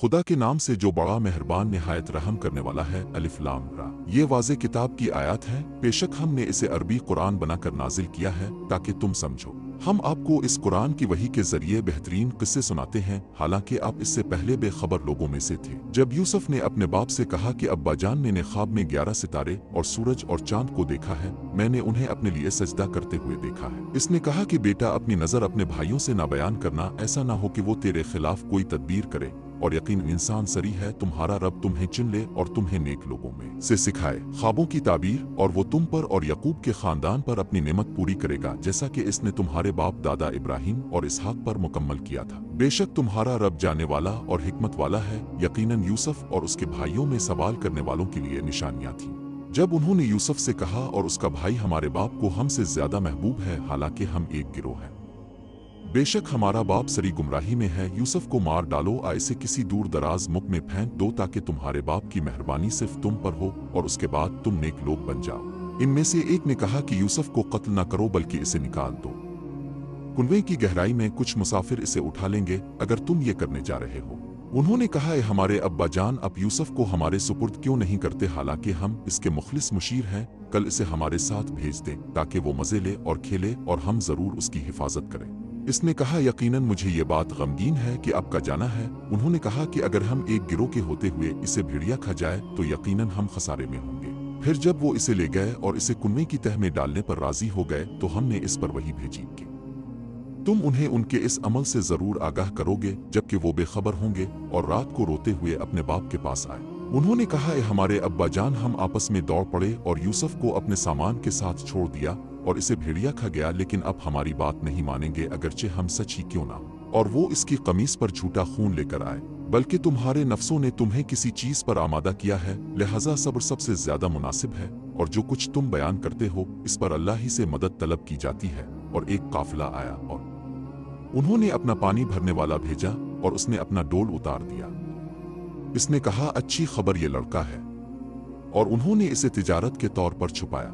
खुदा के नाम से जो बड़ा मेहरबान निहायत रहम करने वाला है। अलिफ लाम را। ये वाज़े किताब की आयत है। बेशक हमने इसे अरबी कुरान बनाकर नाजिल किया है ताकि तुम समझो। हम आपको इस कुरान की वही के जरिए बेहतरीन किस्से सुनाते हैं, हालांकि आप इससे पहले बेखबर लोगों में से थे। जब यूसुफ ने अपने बाप से कहा कि अब्बाजान ने ख्वाब में 11 सितारे और सूरज और चांद को देखा है, मैंने उन्हें अपने लिए सजदा करते हुए देखा है। इसने कहा कि बेटा, अपनी नजर अपने भाइयों से ना बयान करना, ऐसा ना हो कि वो तेरे खिलाफ कोई तदबीर करे, और यकीन इंसान सरी है, तुम्हारा रब तुम्हें चुन ले और तुम्हें नेक लोगों में से सिखाए ख्वाबों की ताबीर, और वो तुम पर और यकूब के खानदान पर अपनी नेमत पूरी करेगा, जैसा कि इसने तुम्हारे बाप दादा इब्राहिम और इसहाक पर मुकम्मल किया था। बेशक तुम्हारा रब जाने वाला और हिकमत वाला है। यकीनन यूसुफ और उसके भाइयों में सवाल करने वालों के लिए निशानियां थीं। जब उन्होंने यूसुफ से कहा, और उसका भाई हमारे बाप को हमसे ज्यादा महबूब है, हालांकि हम एक गिरोह हैं। बेशक हमारा बाप सरी गुमराही में है, यूसुफ को मार डालो, इसे किसी दूर दराज मुख में फेंक दो, ताकि तुम्हारे बाप की मेहरबानी सिर्फ तुम पर हो और उसके बाद तुम नेक लोग बन जाओ। इनमें से एक ने कहा कि यूसुफ को कत्ल न करो, बल्कि इसे निकाल दो। कुनवे की गहराई में कुछ मुसाफिर इसे उठा लेंगे अगर तुम ये करने जा रहे हो। उन्होंने कहा, हमारे अब्बा जान, अब यूसुफ को हमारे सुपुर्द क्यों नहीं करते, हालांकि हम इसके मुखलिस मुशीर हैं। कल इसे हमारे साथ भेज दें ताकि वो मजे ले और खेले, और हम जरूर उसकी हिफाजत करें। इसने कहा, यकीनन मुझे ये बात गमगीन है कि आपका जाना है। उन्होंने कहा कि अगर हम एक गिरोह के होते हुए इसे भेड़िया खा जाए तो यकीनन हम खसारे में होंगे। फिर जब वो इसे ले गए और इसे कुनवे की तह में डालने पर राजी हो गए, तो हमने इस पर वही भेजी कि तुम उन्हें उनके इस अमल से जरूर आगाह करोगे, जबकि वो बेखबर होंगे और रात को रोते हुए अपने बाप के पास आए। उन्होंने कहा, हमारे अब्बा जान, हम आपस में दौड़ पड़े और यूसुफ को अपने सामान के साथ छोड़ दिया और इसे भेड़िया खा गया, लेकिन अब हमारी बात नहीं मानेंगे, अगरचे हम सच ही क्यों ना हो। और वो इसकी कमीज पर झूठा खून लेकर आए, बल्कि तुम्हारे नफ्सों ने तुम्हें किसी चीज पर आमादा किया है, लिहाजा सब्र सबसे ज्यादा मुनासिब है। और जो कुछ तुम बयान करते हो, इस पर अल्लाह ही से मदद तलब की जाती है। और एक काफिला आया और उन्होंने अपना पानी भरने वाला भेजा, और उसने अपना डोल उतार दिया। इसने कहा, अच्छी खबर ये लड़का है, और उन्होंने इसे तिजारत के तौर पर छुपाया।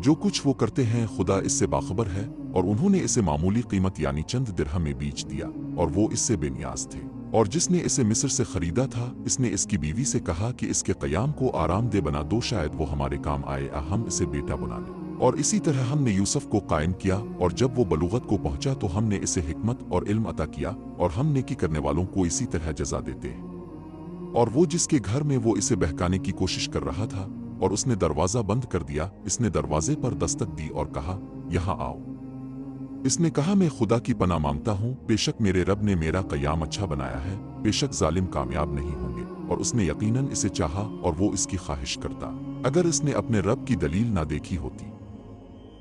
जो कुछ वो करते हैं खुदा इससे बाखबर है, और उन्होंने इसे मामूली कीमत यानी चंद दिरहम में बेच दिया, और वो इससे बेनियाज थे। और जिसने इसे मिस्र से खरीदा था, इसने इसकी बीवी से कहा कि इसके क़याम को आरामदेह बना दो, शायद वो हमारे काम आए, हम इसे बेटा बना लें। और इसी तरह हमने यूसुफ को कायम किया, और जब वो बलूगत को पहुंचा तो हमने इसे हिकमत और इल्म अता किया, और हम नेकी करने वालों को इसी तरह जजा देते हैं। और वो जिसके घर में वो इसे बहकाने की कोशिश कर रहा था, और उसने दरवाजा बंद कर दिया, इसने दरवाजे पर दस्तक दी और कहा, यहाँ आओ। इसने कहा, मैं खुदा की पनाह मांगता हूँ, बेशक मेरे रब ने मेरा क़याम अच्छा बनाया है, बेशक जालिम कामयाब नहीं होंगे। और उसने यकीनन इसे चाहा, और वो इसकी ख्वाहिश करता, अगर इसने अपने रब की दलील ना देखी होती।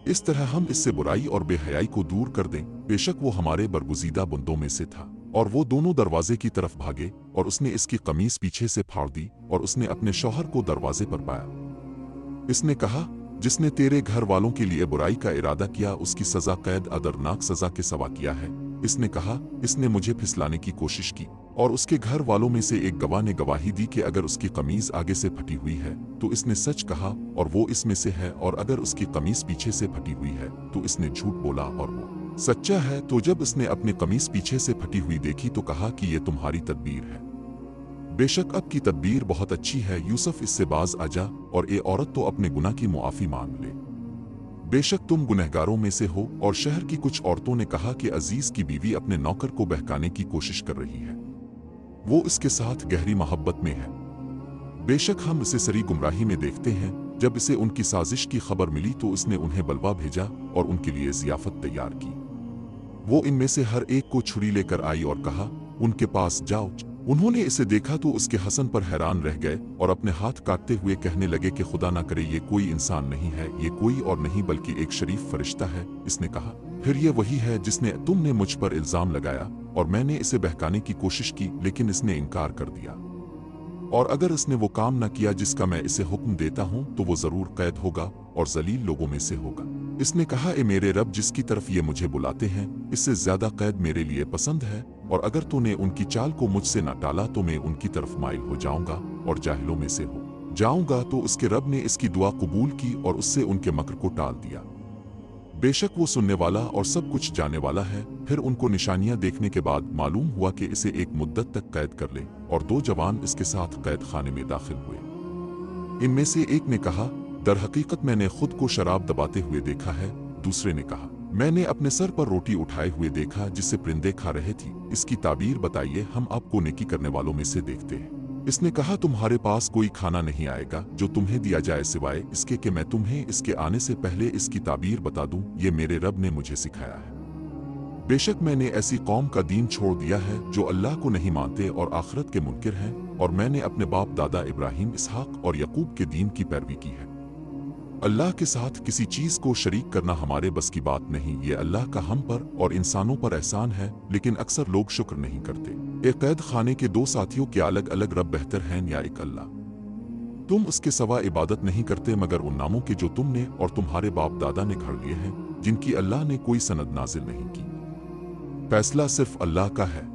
इस तरह हम इससे बुराई और बेहयाई को दूर कर दें, बेशक वो हमारे बरगुज़ीदा बंदों में से था। और वो दोनों दरवाजे की तरफ भागे, और उसने इसकी कमीज पीछे से फाड़ दी, और उसने अपने शौहर को दरवाजे पर पाया। इसने कहा, जिसने तेरे घर वालों के लिए बुराई का इरादा किया, उसकी सजा कैद अदरनाक सजा के सवा किया है। इसने कहा, इसने मुझे फिसलाने की कोशिश की, और उसके घर वालों में से एक गवाह ने गवाही दी कि अगर उसकी कमीज आगे से फटी हुई है तो इसने सच कहा, और वो इसमें से है, और अगर उसकी कमीज पीछे से फटी हुई है तो इसने झूठ बोला, और वो सच्चा है। तो जब इसने अपनी कमीज पीछे से फटी हुई देखी तो कहा कि ये तुम्हारी तदबीर है, बेशक अब की तदबीर बहुत अच्छी है। यूसुफ, इससे बाज आ जा, और ये औरत तो अपने गुनाह की मुआफी मांग ले, बेशक तुम गुनहगारों में से हो। और शहर की कुछ औरतों ने कहा कि अजीज की बीवी अपने नौकर को बहकाने की कोशिश कर रही है, वो इसके साथ गहरी मोहब्बत में है, बेशक हम इसे सरी गुमराही में देखते हैं। जब इसे उनकी साजिश की खबर मिली तो उसने उन्हें बलवा भेजा और उनके लिए जियाफत तैयार की। वो इनमें से हर एक को छुरी लेकर आई और कहा, उनके पास जाओ। उन्होंने इसे देखा तो उसके हसन पर हैरान रह गए, और अपने हाथ काटते हुए कहने लगे कि खुदा ना करे, ये कोई इंसान नहीं है, ये कोई और नहीं बल्कि एक शरीफ फरिश्ता है। इसने कहा, फिर ये वही है जिसने तुमने मुझ पर इल्जाम लगाया, और मैंने इसे बहकाने की कोशिश की, लेकिन इसने इनकार कर दिया। और अगर इसने वो काम न किया जिसका मैं इसे हुक्म देता हूँ, तो वो जरूर कैद होगा और जलील लोगों में से होगा। इसने कहा, ए मेरे रब, जिसकी तरफ ये मुझे बुलाते हैं, इससे ज्यादा कैद मेरे लिए पसंद है, और अगर तूने उनकी चाल को मुझसे न टाला तो मैं उनकी तरफ माइल हो जाऊंगा और जाहिलों में से हो जाऊंगा। तो उसके रब ने इसकी दुआ कबूल की और उससे उनके मकर को टाल दिया। बेशक वो सुनने वाला और सब कुछ जानने वाला है। फिर उनको निशानियां देखने के बाद मालूम हुआ कि इसे एक मुद्दत तक कैद कर ले, और 2 जवान इसके साथ कैद खाने में दाखिल हुए। इनमें से एक ने कहा, दर हकीकत मैंने खुद को शराब दबाते हुए देखा है। दूसरे ने कहा, मैंने अपने सर पर रोटी उठाए हुए देखा जिससे परिंदे खा रहे थी। इसकी ताबीर बताइए, हम आपको नेकी करने वालों में से देखते हैं। इसने कहा, तुम्हारे पास कोई खाना नहीं आएगा जो तुम्हें दिया जाए सिवाय इसके कि मैं तुम्हें इसके आने से पहले इसकी ताबीर बता दूं। ये मेरे रब ने मुझे सिखाया है। बेशक मैंने ऐसी कौम का दीन छोड़ दिया है जो अल्लाह को नहीं मानते और आखिरत के मुनकिर हैं, और मैंने अपने बाप दादा इब्राहिम, इसहाक और यकूब के दीन की पैरवी की है। अल्लाह के साथ किसी चीज को शरीक करना हमारे बस की बात नहीं। ये अल्लाह का हम पर और इंसानों पर एहसान है, लेकिन अक्सर लोग शुक्र नहीं करते। एक कैद खाने के 2 साथियों के अलग अलग रब बेहतर हैं या एक अल्लाह? तुम उसके सिवा इबादत नहीं करते मगर उन नामों के जो तुमने और तुम्हारे बाप दादा ने घड़ लिए हैं, जिनकी अल्लाह ने कोई सनद नाजिल नहीं की। फैसला सिर्फ अल्लाह का है।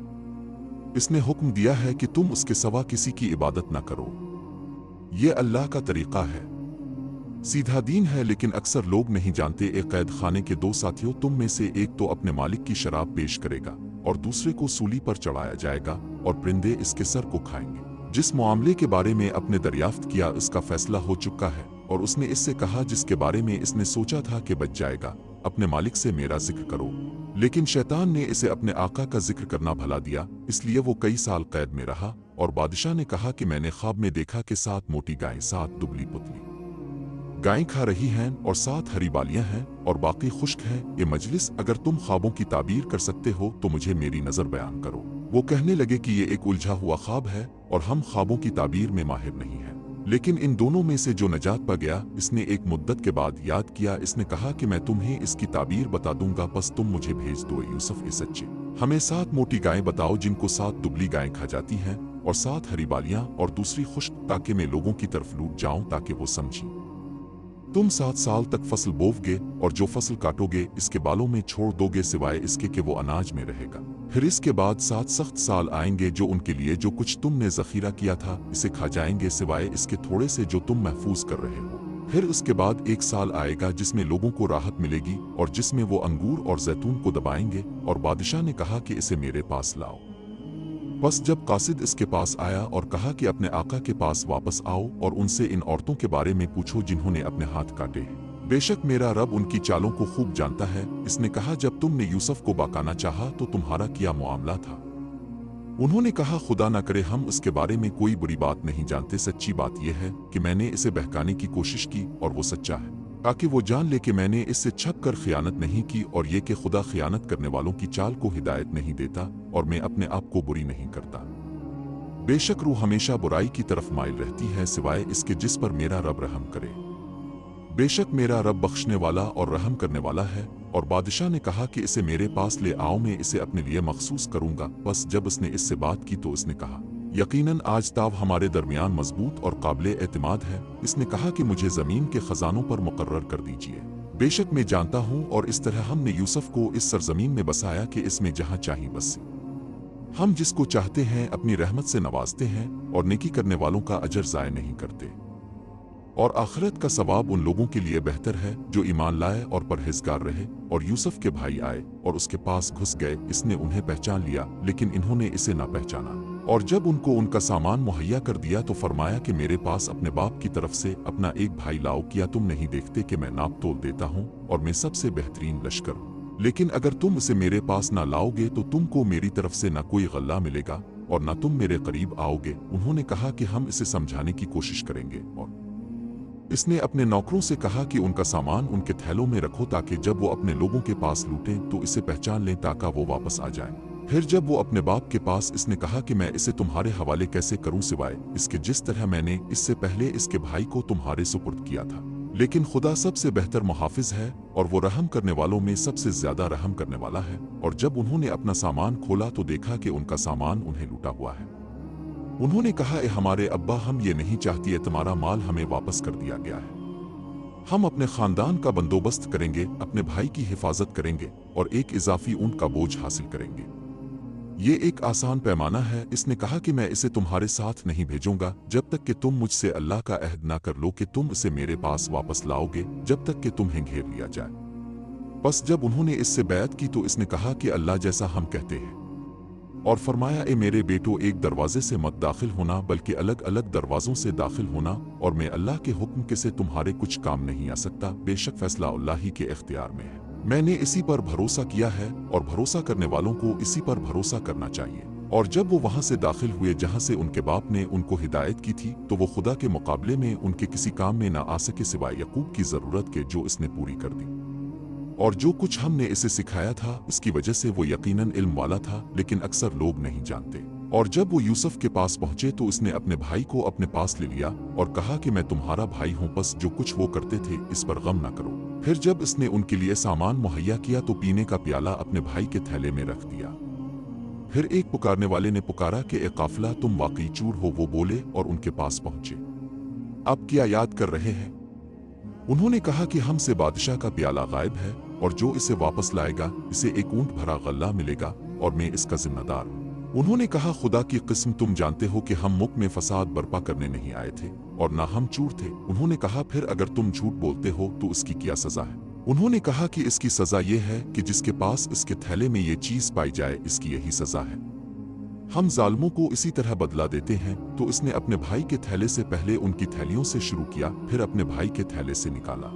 इसने हुक्म दिया है कि तुम उसके सिवा किसी की इबादत न करो। ये अल्लाह का तरीका है, सीधा दीन है, लेकिन अक्सर लोग नहीं जानते। एक कैद खाने के 2 साथियों, तुम में से एक तो अपने मालिक की शराब पेश करेगा और दूसरे को सूली पर चढ़ाया जाएगा और परिंदे इसके सर को खाएंगे। जिस मामले के बारे में अपने दरियाफ्त किया इसका फैसला हो चुका है, और उसने इससे कहा जिसके बारे में इसने सोचा था कि बच जाएगा, अपने मालिक से मेरा जिक्र करो। लेकिन शैतान ने इसे अपने आका का जिक्र करना भला दिया, इसलिए वो कई साल कैद में रहा। और बादशाह ने कहा कि मैंने ख्वाब में देखा कि 7 मोटी गायें 7 दुबली पुतली गायें खा रही हैं और 7 हरी बालियां हैं और बाकी खुश्क हैं। ये मजलिस, अगर तुम ख्वाबों की ताबीर कर सकते हो तो मुझे मेरी नजर बयान करो। वो कहने लगे कि ये एक उलझा हुआ ख्वाब है और हम ख्वाबों की ताबीर में माहिर नहीं हैं। लेकिन इन दोनों में से जो नजात पा गया, इसने एक मुद्दत के बाद याद किया। इसने कहा कि मैं तुम्हें इसकी ताबीर बता दूंगा, बस तुम मुझे भेज दो। यूसुफ ए सच्चे, हमें 7 मोटी गायें बताओ जिनको 7 दुबली गायें खा जाती हैं, और 7 हरी बालियां और दूसरी खुश्क, ताकि मैं लोगों की तरफ लूट जाऊं ताकि वो समझें। तुम 7 साल तक फसल बोओगे और जो फसल काटोगे इसके बालों में छोड़ दोगे सिवाय इसके कि वो अनाज में रहेगा। फिर इसके बाद 7 सख्त साल आएंगे जो उनके लिए जो कुछ तुमने जखीरा किया था इसे खा जाएंगे सिवाय इसके थोड़े से जो तुम महफूज कर रहे हो। फिर उसके बाद 1 साल आएगा जिसमें लोगों को राहत मिलेगी और जिसमें वो अंगूर और जैतून को दबाएंगे। और बादशाह ने कहा कि इसे मेरे पास लाओ। बस जब कासिद इसके पास आया और कहा कि अपने आका के पास वापस आओ और उनसे इन औरतों के बारे में पूछो जिन्होंने अपने हाथ काटे हैं। बेशक मेरा रब उनकी चालों को खूब जानता है। इसने कहा, जब तुमने यूसुफ को बकाना चाहा तो तुम्हारा क्या मामला था? उन्होंने कहा, खुदा न करे हम उसके बारे में कोई बुरी बात नहीं जानते। सच्ची बात यह है कि मैंने इसे बहकाने की कोशिश की और वो सच्चा है, ताकि वो जान ले कि मैंने इससे छप कर खियानत नहीं की, और ये कि खुदा खियानत करने वालों की चाल को हिदायत नहीं देता और मैं अपने आप को बुरी नहीं करता। बेशक रूह हमेशा बुराई की तरफ माइल रहती है सिवाय इसके जिस पर मेरा रब रहम करे। बेशक मेरा रब बख्शने वाला और रहम करने वाला है। और बादशाह ने कहा कि इसे मेरे पास ले आओ, मैं इसे अपने लिए मखसूस करूंगा। बस जब उसने इससे बात की तो इसने कहा, यकीनन आज ताव हमारे दरमियान मजबूत और काबिल एतमाद है। इसने कहा कि मुझे जमीन के खजानों पर मुकर्रर कर दीजिए। बेशक मैं जानता हूँ, और इस तरह हमने यूसुफ को इस सरजमीन में बसाया कि इसमें जहाँ चाहिए बसे। हम जिसको चाहते हैं अपनी रहमत से नवाजते हैं और नेकी करने वालों का अजर ज़ाय नहीं करते। और आखिरत का सवाब उन लोगों के लिए बेहतर है जो ईमान लाए और परहेजगार रहे। और यूसुफ के भाई आए और उसके पास घुस गए। इसने उन्हें पहचान लिया, लेकिन इन्होंने इसे ना पहचाना। और जब उनको उनका सामान मुहैया कर दिया तो फरमाया कि मेरे पास अपने बाप की तरफ से अपना एक भाई लाओ। क्या तुम नहीं देखते कि मैं नाप तोल देता हूँ और मैं सबसे बेहतरीन लश्कर हूँ? लेकिन अगर तुम इसे मेरे पास ना लाओगे तो तुमको मेरी तरफ से ना कोई गल्ला मिलेगा और ना तुम मेरे करीब आओगे। उन्होंने कहा कि हम इसे समझाने की कोशिश करेंगे। और इसने अपने नौकरों से कहा कि उनका सामान उनके थैलों में रखो ताकि जब वो अपने लोगों के पास लूटें तो इसे पहचान लें ताकि वो वापस आ जाएं। फिर जब वो अपने बाप के पास, इसने कहा कि मैं इसे तुम्हारे हवाले कैसे करूं सिवाय इसके जिस तरह मैंने इससे पहले इसके भाई को तुम्हारे सुपुर्द किया था। लेकिन खुदा सबसे बेहतर मुहाफिज है और वो रहम करने वालों में सबसे ज्यादा रहम करने वाला है। और जब उन्होंने अपना सामान खोला तो देखा कि उनका सामान उन्हें लूटा हुआ है। उन्होंने कहा, ए हमारे अब्बा, हम ये नहीं चाहती है, तुम्हारा माल हमें वापस कर दिया गया है। हम अपने खानदान का बंदोबस्त करेंगे, अपने भाई की हिफाजत करेंगे और एक इजाफी ऊंट का बोझ हासिल करेंगे। ये एक आसान पैमाना है। इसने कहा कि मैं इसे तुम्हारे साथ नहीं भेजूंगा जब तक कि तुम मुझसे अल्लाह का अहद ना कर लो कि तुम इसे मेरे पास वापस लाओगे, जब तक कि तुम्हें घेर लिया जाए। बस जब उन्होंने इससे बैत की तो इसने कहा कि अल्लाह जैसा हम कहते हैं, और फरमाया, ए मेरे बेटो, एक दरवाजे से मत दाखिल होना बल्कि अलग अलग दरवाजों से दाखिल होना, और मैं अल्लाह के हुक्म के से तुम्हारे कुछ काम नहीं आ सकता, बेशक फैसला अल्लाह ही के इख्तियार में है। मैंने इसी पर भरोसा किया है और भरोसा करने वालों को इसी पर भरोसा करना चाहिए। और जब वो वहां से दाखिल हुए जहां से उनके बाप ने उनको हिदायत की थी, तो वो खुदा के मुकाबले में उनके किसी काम में ना आ सके सिवाय यकूब की जरूरत के, जो इसने पूरी कर दी। और जो कुछ हमने इसे सिखाया था उसकी वजह से वो यकीनन इल्म वाला था, लेकिन अक्सर लोग नहीं जानते। और जब वो यूसुफ के पास पहुंचे तो उसने अपने भाई को अपने पास ले लिया और कहा कि मैं तुम्हारा भाई हूं, बस जो कुछ वो करते थे इस पर गम ना करो। फिर जब इसने उनके लिए सामान मुहैया किया तो पीने का प्याला अपने भाई के थैले में रख दिया। फिर एक पुकारने वाले ने पुकारा कि ए काफिला, तुम वाकई चूर हो। वो बोले और उनके पास पहुंचे। अब क्या याद कर रहे हैं? उन्होंने कहा कि हमसे बादशाह का प्याला गायब है और जो इसे वापस लाएगा इसे एक ऊंट भरा गल्ला मिलेगा और मैं इसका जिम्मेदार हूं। उन्होंने कहा, खुदा की किस्म, तुम जानते हो कि हम मुल्क में फसाद बर्पा करने नहीं आए थे और ना हम चूर थे। उन्होंने कहा, फिर अगर तुम झूठ बोलते हो तो इसकी क्या सजा है? उन्होंने कहा कि इसकी सजा ये है कि जिसके पास इसके थैले में ये चीज पाई जाए इसकी यही सजा है। हम जालिमों को इसी तरह बदला देते हैं। तो इसने अपने भाई के थैले से पहले उनकी थैलियों से शुरू किया, फिर अपने भाई के थैले से निकाला।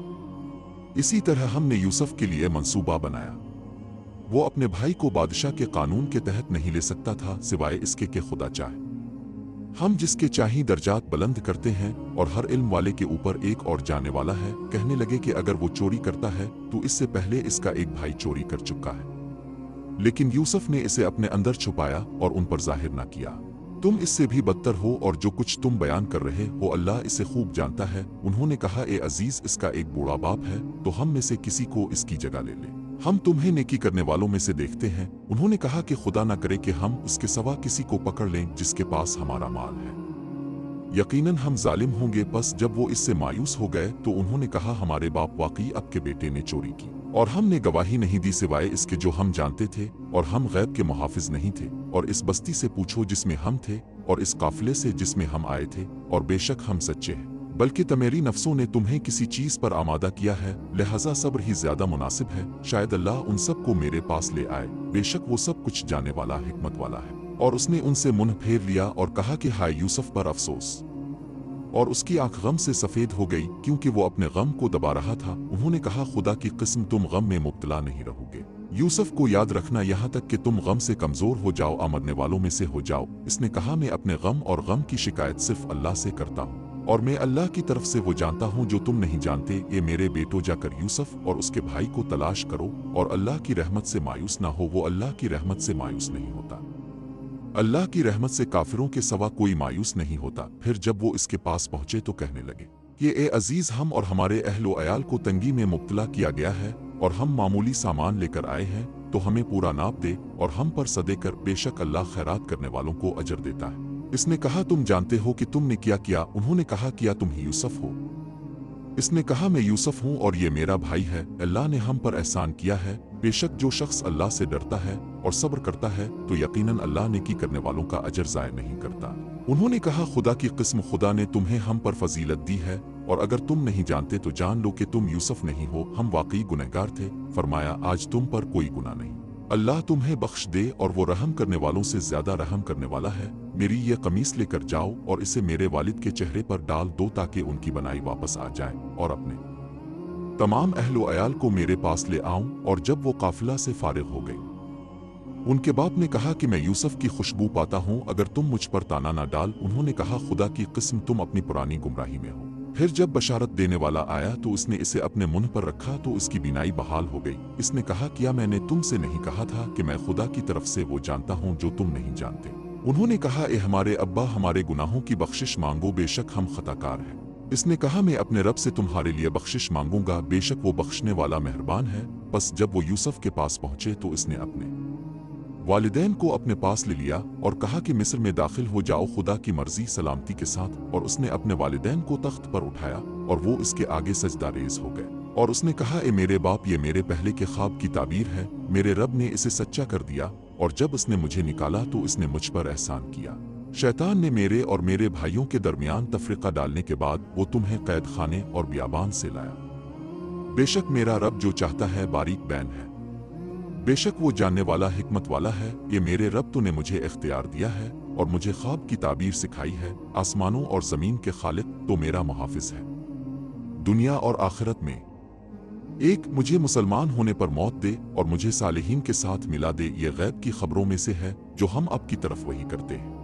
इसी तरह हमने यूसुफ के लिए मंसूबा बनाया। वो अपने भाई को बादशाह के कानून के तहत नहीं ले सकता था सिवाय इसके कि खुदा चाहे। हम जिसके चाही दर्जात बुलंद करते हैं और हर इल्म वाले के ऊपर एक और जाने वाला है। कहने लगे कि अगर वो चोरी करता है तो इससे पहले इसका एक भाई चोरी कर चुका है, लेकिन यूसुफ ने इसे अपने अंदर छुपाया और उन पर जाहिर ना किया। तुम इससे भी बदतर हो और जो कुछ तुम बयान कर रहे हो अल्लाह इसे खूब जानता है। उन्होंने कहा, ए अजीज, इसका एक बूढ़ा बाप है तो हम में से किसी को इसकी जगह ले ले। हम तुम्हें नेकी करने वालों में से देखते हैं। उन्होंने कहा कि खुदा ना करे कि हम उसके सिवा किसी को पकड़ लें जिसके पास हमारा माल है। यकीनन हम जालिम होंगे। बस जब वो इससे मायूस हो गए तो उन्होंने कहा, हमारे बाप वाकई आपके बेटे ने चोरी की और हमने गवाही नहीं दी सिवाय इसके जो हम जानते थे, और हम गैब के मुहाफिज नहीं थे। और इस बस्ती से पूछो जिसमें हम थे और इस काफिले से जिसमें हम आए थे, और बेशक हम सच्चे हैं। बल्कि तुम्हारी नफ्सों ने तुम्हें किसी चीज पर आमादा किया है, लिहाजा सब्र ही ज्यादा मुनासिब है। शायद अल्लाह उन सब को मेरे पास ले आए, बेशक वो सब कुछ जाने वाला हिकमत वाला है। और उसने उनसे मुंह फेर लिया और कहा कि हाय यूसुफ पर अफसोस। और उसकी आंख गम से सफेद हो गई क्योंकि वो अपने गम को दबा रहा था। उन्होंने कहा, खुदा की किस्म, तुम गम में मुब्तला नहीं रहोगे। यूसुफ को याद रखना यहाँ तक कि तुम गम से कमजोर हो जाओ, मरने वालों में से हो जाओ। इसने कहा, मैं अपने गम और गम की शिकायत सिर्फ अल्लाह से करता हूँ और मैं अल्लाह की तरफ से वो जानता हूँ जो तुम नहीं जानते। ये मेरे बेटो, जाकर यूसुफ और उसके भाई को तलाश करो और अल्लाह की रहमत से मायूस ना हो। वो अल्लाह की रहमत से मायूस नहीं होता। अल्लाह की रहमत से काफिरों के सवा कोई मायूस नहीं होता। फिर जब वो इसके पास पहुंचे तो कहने लगे, ये ए अजीज, हम और हमारे अहलो अयाल को तंगी में मुब्तला किया गया है और हम मामूली सामान लेकर आए हैं, तो हमें पूरा नाप दे और हम पर सदे कर। बेशक अल्लाह खैरात करने वालों को अजर देता है। इसने कहा, तुम जानते हो कि तुमने क्या किया? उन्होंने कहा, क्या तुम ही यूसुफ हो? इसने कहा, मैं यूसुफ हूँ और ये मेरा भाई है। अल्लाह ने हम पर एहसान किया है। बेशक जो शख्स अल्लाह से डरता है और सब्र करता है तो यकीनन अल्लाह नेकी करने वालों का अजर ज़ाय नहीं करता। उन्होंने कहा, खुदा की किस्म, खुदा ने तुम्हें हम पर फजीलत दी है और अगर तुम नहीं जानते तो जान लो कि तुम यूसुफ नहीं हो, हम वाकई गुनहगार थे। फरमाया, आज तुम पर कोई गुनाह नहीं, अल्लाह तुम्हें बख्श दे और वो रहम करने वालों से ज्यादा रहम करने वाला है। मेरी ये कमीज लेकर जाओ और इसे मेरे वालिद के चेहरे पर डाल दो ताकि उनकी बनाई वापस आ जाए और अपने तमाम अहलो अयाल को मेरे पास ले आऊं। और जब वो काफिला से फारिग हो गई, उनके बाप ने कहा कि मैं यूसुफ की खुशबू पाता हूं, अगर तुम मुझ पर ताना ना डाल। उन्होंने कहा, खुदा की किस्म, तुम अपनी पुरानी गुमराही में हो। फिर जब बशारत देने वाला आया तो उसने इसे अपने मुंह पर रखा तो उसकी बीनाई बहाल हो गई। इसने कहा, क्या मैंने तुमसे नहीं कहा था कि मैं खुदा की तरफ से वो जानता हूं जो तुम नहीं जानते? उन्होंने कहा, ए हमारे अब्बा, हमारे गुनाहों की बख्शिश मांगो, बेशक हम खताकार हैं। इसने कहा, मैं अपने रब से तुम्हारे लिए बख्शिश मांगूंगा, बेशक वो बख्शने वाला मेहरबान है। बस जब वो यूसुफ के पास पहुंचे तो इसने अपने वालिदैन को अपने पास ले लिया और कहा कि मिस्र में दाखिल हो जाओ खुदा की मर्जी सलामती के साथ। और उसने अपने वालिदैन को तख्त पर उठाया और वो इसके आगे सजदा रेज हो गए। और उसने कहा, ए मेरे बाप, ये मेरे पहले के ख्वाब की ताबीर है। मेरे रब ने इसे सच्चा कर दिया और जब इसने मुझे निकाला तो इसने मुझ पर एहसान किया। शैतान ने मेरे और मेरे भाइयों के दरमियान तफरीका डालने के बाद वो तुम्हें कैद खाने और बियाबान से लाया। बेशक मेरा रब जो चाहता है बारीक बैन है। बेशक वो जानने वाला हिकमत वाला है। ये मेरे रब तूने मुझे इख्तियार दिया है और मुझे ख्वाब की ताबीर सिखाई है। आसमानों और ज़मीन के खालिक तो मेरा मुहाफिज है दुनिया और आखिरत में। एक, मुझे मुसलमान होने पर मौत दे और मुझे सालिहीन के साथ मिला दे। ये गैब की खबरों में से है जो हम अब की तरफ वही करते हैं।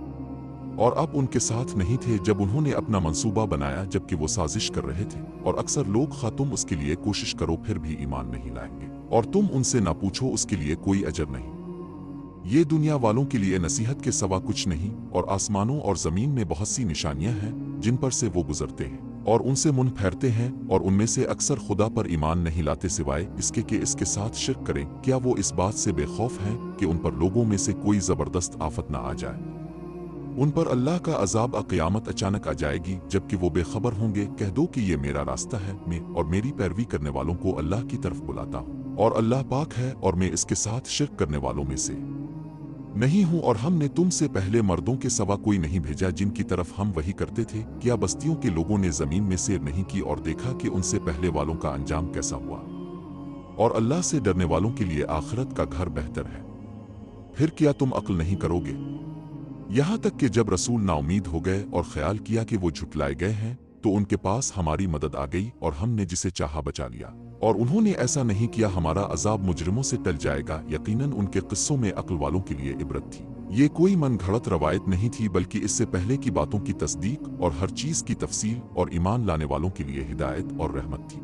और अब उनके साथ नहीं थे जब उन्होंने अपना मंसूबा बनाया, जबकि वो साजिश कर रहे थे। और अक्सर लोग खा तुम उसके लिए कोशिश करो फिर भी ईमान नहीं लाएंगे, और तुम उनसे ना पूछो उसके लिए कोई अजर नहीं। ये दुनिया वालों के लिए नसीहत के सिवा कुछ नहीं, और आसमानों और ज़मीन में बहुत सी निशानियां हैं जिन पर से वो गुजरते हैं और उनसे मुंह फेरते हैं, और उनमें से अक्सर खुदा पर ईमान नहीं लाते सिवाय इसके कि इसके साथ शिर्क करें। क्या वो इस बात से बेखौफ हैं कि उन पर लोगों में से कोई ज़बरदस्त आफत ना आ जाए? उन पर अल्लाह का अजाब क़यामत अचानक आ जाएगी जबकि वो बेखबर होंगे। कह दो कि ये मेरा रास्ता है, मैं और मेरी पैरवी करने वालों को अल्लाह की तरफ बुलाता हूँ, और अल्लाह पाक है और मैं इसके साथ शिर्क करने वालों में से नहीं हूँ। और हमने तुमसे पहले मर्दों के सिवा कोई नहीं भेजा जिनकी तरफ हम वही करते थे। क्या बस्तियों के लोगों ने ज़मीन में सैर नहीं की और देखा कि उनसे पहले वालों का अंजाम कैसा हुआ? और अल्लाह से डरने वालों के लिए आखिरत का घर बेहतर है। फिर क्या तुम अक्ल नहीं करोगे? यहाँ तक कि जब रसूल नाउमीद हो गए और ख्याल किया कि वो झुटलाए गए हैं, तो उनके पास हमारी मदद आ गई और हमने जिसे चाहा बचा लिया। और उन्होंने ऐसा नहीं किया, हमारा अजाब मुजरिमों से टल जाएगा। यकीनन उनके किस्सों में अक्ल वालों के लिए इबरत थी। ये कोई मन घड़त रवायत नहीं थी, बल्कि इससे पहले की बातों की तस्दीक और हर चीज़ की तफसील और ईमान लाने वालों के लिए हिदायत और रहमत थी।